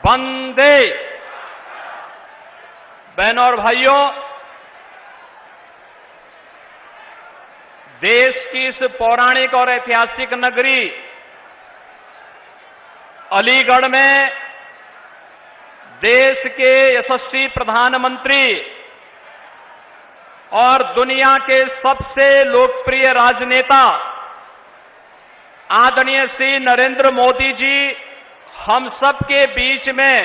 वंदे। बहनों और भाइयों, देश की इस पौराणिक और ऐतिहासिक नगरी अलीगढ़ में देश के यशस्वी प्रधानमंत्री और दुनिया के सबसे लोकप्रिय राजनेता आदरणीय श्री नरेंद्र मोदी जी हम सब के बीच में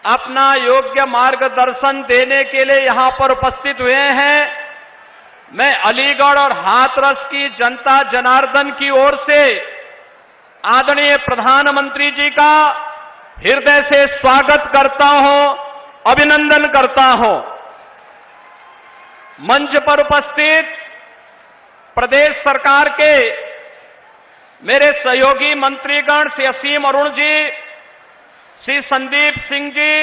अपना योग्य मार्गदर्शन देने के लिए यहां पर उपस्थित हुए हैं। मैं अलीगढ़ और हाथरस की जनता जनार्दन की ओर से आदरणीय प्रधानमंत्री जी का हृदय से स्वागत करता हूं, अभिनंदन करता हूं। मंच पर उपस्थित प्रदेश सरकार के मेरे सहयोगी मंत्रीगण श्री असीम अरुण जी, श्री संदीप सिंह जी,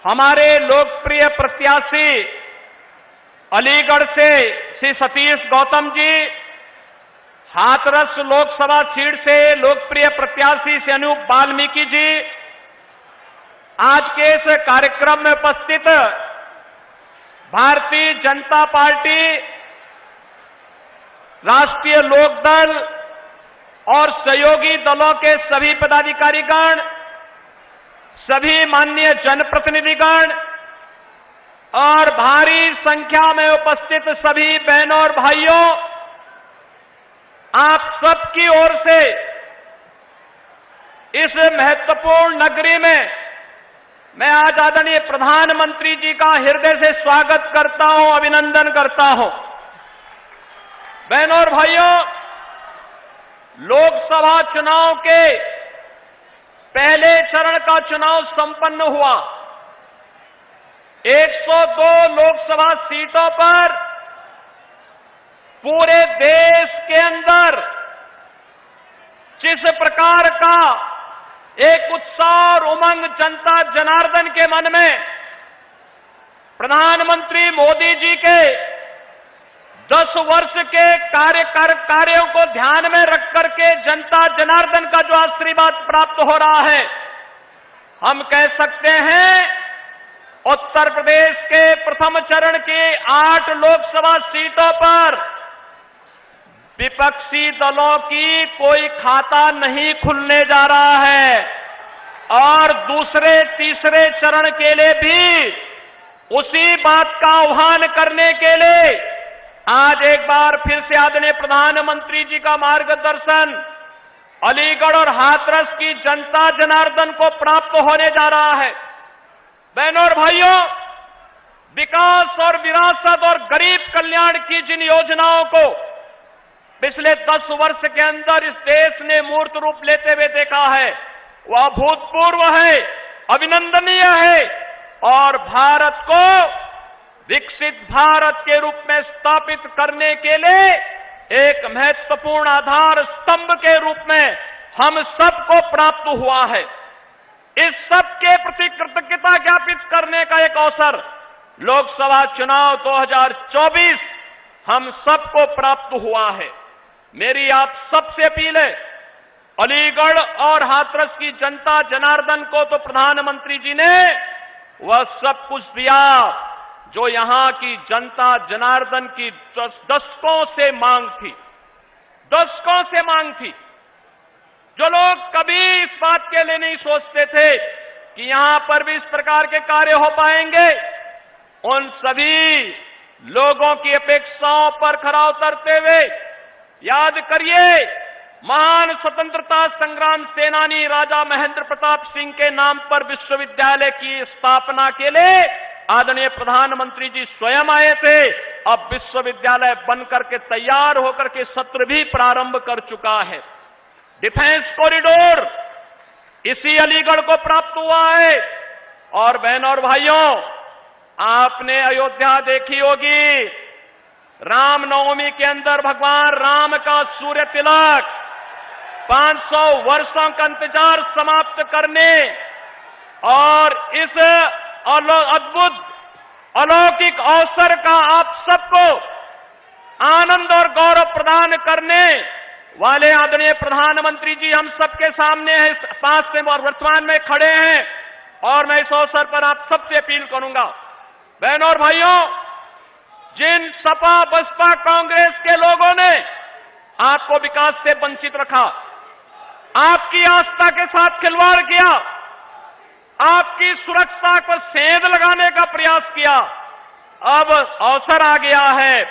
हमारे लोकप्रिय प्रत्याशी अलीगढ़ से श्री सतीश गौतम जी, हाथरस लोकसभा सीट से लोकप्रिय प्रत्याशी श्री अनूप वाल्मीकि जी, आज के इस कार्यक्रम में उपस्थित भारतीय जनता पार्टी, राष्ट्रीय लोकदल और सहयोगी दलों के सभी पदाधिकारीगण, सभी माननीय जनप्रतिनिधिगण और भारी संख्या में उपस्थित सभी बहनों और भाइयों, आप सबकी ओर से इस महत्वपूर्ण नगरी में मैं आज आदरणीय प्रधानमंत्री जी का हृदय से स्वागत करता हूं, अभिनंदन करता हूं। बहनों और भाइयों, लोकसभा चुनाव के पहले चरण का चुनाव संपन्न हुआ। 102 लोकसभा सीटों पर पूरे देश के अंदर जिस प्रकार का एक उत्साह और उमंग जनता जनार्दन के मन में प्रधानमंत्री मोदी जी के 10 वर्ष के कार्यों को ध्यान में रख करके जनता जनार्दन का जो आशीर्वाद प्राप्त हो रहा है, हम कह सकते हैं उत्तर प्रदेश के प्रथम चरण की 8 लोकसभा सीटों पर विपक्षी दलों की कोई खाता नहीं खुलने जा रहा है और दूसरे तीसरे चरण के लिए भी उसी बात का आह्वान करने के लिए आज एक बार फिर से आदरणीय प्रधानमंत्री जी का मार्गदर्शन अलीगढ़ और हाथरस की जनता जनार्दन को प्राप्त होने जा रहा है। बहनों और भाइयों, विकास और विरासत और गरीब कल्याण की जिन योजनाओं को पिछले 10 वर्ष के अंदर इस देश ने मूर्त रूप लेते हुए देखा है, वह अभूतपूर्व है, अभिनंदनीय है और भारत को विकसित भारत के रूप में स्थापित करने के लिए एक महत्वपूर्ण आधार स्तंभ के रूप में हम सबको प्राप्त हुआ है। इस सब के प्रति कृतज्ञता ज्ञापित करने का एक अवसर लोकसभा चुनाव 2024 हम सबको प्राप्त हुआ है। मेरी आप सबसे अपील है, अलीगढ़ और हाथरस की जनता जनार्दन को तो प्रधानमंत्री जी ने वह सब कुछ दिया जो यहां की जनता जनार्दन की दशकों से मांग थी, दशकों से मांग थी। जो लोग कभी इस बात के लिए नहीं सोचते थे कि यहां पर भी इस प्रकार के कार्य हो पाएंगे, उन सभी लोगों की अपेक्षाओं पर खरा उतरते हुए याद करिए, महान स्वतंत्रता संग्राम सेनानी राजा महेंद्र प्रताप सिंह के नाम पर विश्वविद्यालय की स्थापना के लिए आदरणीय प्रधानमंत्री जी स्वयं आए थे। अब विश्वविद्यालय बनकर के तैयार होकर के सत्र भी प्रारंभ कर चुका है। डिफेंस कॉरिडोर इसी अलीगढ़ को प्राप्त हुआ है। और बहनों और भाइयों, आपने अयोध्या देखी होगी, रामनवमी के अंदर भगवान राम का सूर्य तिलक 500 वर्षों का इंतजार समाप्त करने और इस अद्भुत अलौकिक अवसर का आप सबको आनंद और गौरव प्रदान करने वाले आदरणीय प्रधानमंत्री जी हम सबके सामने है, पास में और वर्तमान में खड़े हैं। और मैं इस अवसर पर आप सबसे अपील करूंगा, बहनों और भाइयों, जिन सपा बसपा कांग्रेस के लोगों ने आपको विकास से वंचित रखा, आपकी आस्था के साथ खिलवाड़ किया, आपकी सुरक्षा को सेंध लगाने का प्रयास किया, अब अवसर आ गया है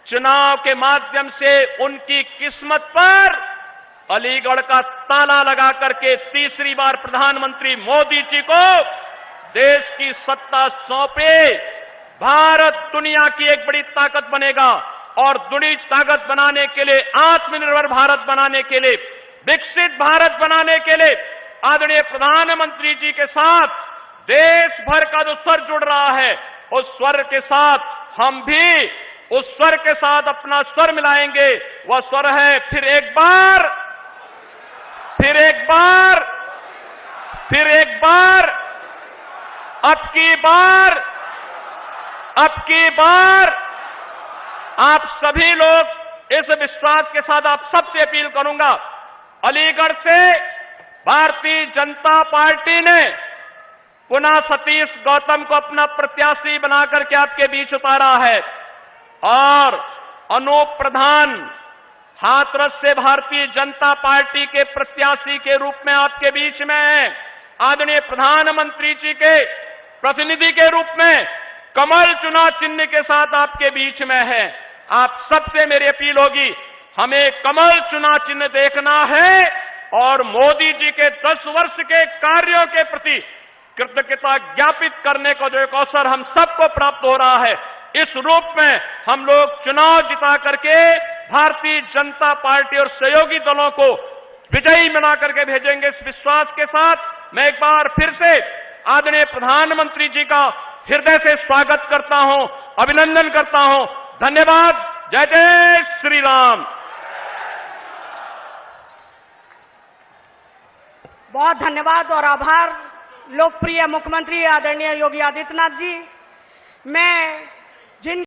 चुनाव के माध्यम से उनकी किस्मत पर अलीगढ़ का ताला लगा करके तीसरी बार प्रधानमंत्री मोदी जी को देश की सत्ता सौंपे। भारत दुनिया की एक बड़ी ताकत बनेगा और दुनिया ताकत बनाने के लिए, आत्मनिर्भर भारत बनाने के लिए, विकसित भारत बनाने के लिए आदरणीय प्रधानमंत्री जी के साथ देश भर का जो स्वर जुड़ रहा है, उस स्वर के साथ हम भी उस स्वर के साथ अपना स्वर मिलाएंगे। वह स्वर है फिर एक बार, फिर एक बार, फिर एक बार, अब की बार, अब की बार। आप सभी लोग इस विश्वास के साथ आप सबसे अपील करूंगा, अलीगढ़ से भारतीय जनता पार्टी ने पुनः सतीश गौतम को अपना प्रत्याशी बनाकर के आपके बीच उतारा है और अनूप प्रधान हाथरस से भारतीय जनता पार्टी के प्रत्याशी के रूप में आपके बीच में है। आदरणीय प्रधानमंत्री जी के प्रतिनिधि के रूप में कमल चुनाव चिन्ह के साथ आपके बीच में है। आप सबसे मेरी अपील होगी, हमें कमल चुनाव चिन्ह देखना है और मोदी जी के 10 वर्ष के कार्यों के प्रति कृतज्ञता ज्ञापित करने का जो एक अवसर हम सबको प्राप्त हो रहा है, इस रूप में हम लोग चुनाव जिता करके भारतीय जनता पार्टी और सहयोगी दलों को विजयी बना करके भेजेंगे। इस विश्वास के साथ मैं एक बार फिर से आदरणीय प्रधानमंत्री जी का हृदय से स्वागत करता हूं, अभिनंदन करता हूं। धन्यवाद। जय जय श्री राम। बहुत धन्यवाद और आभार लोकप्रिय मुख्यमंत्री आदरणीय योगी आदित्यनाथ जी। मैं जिन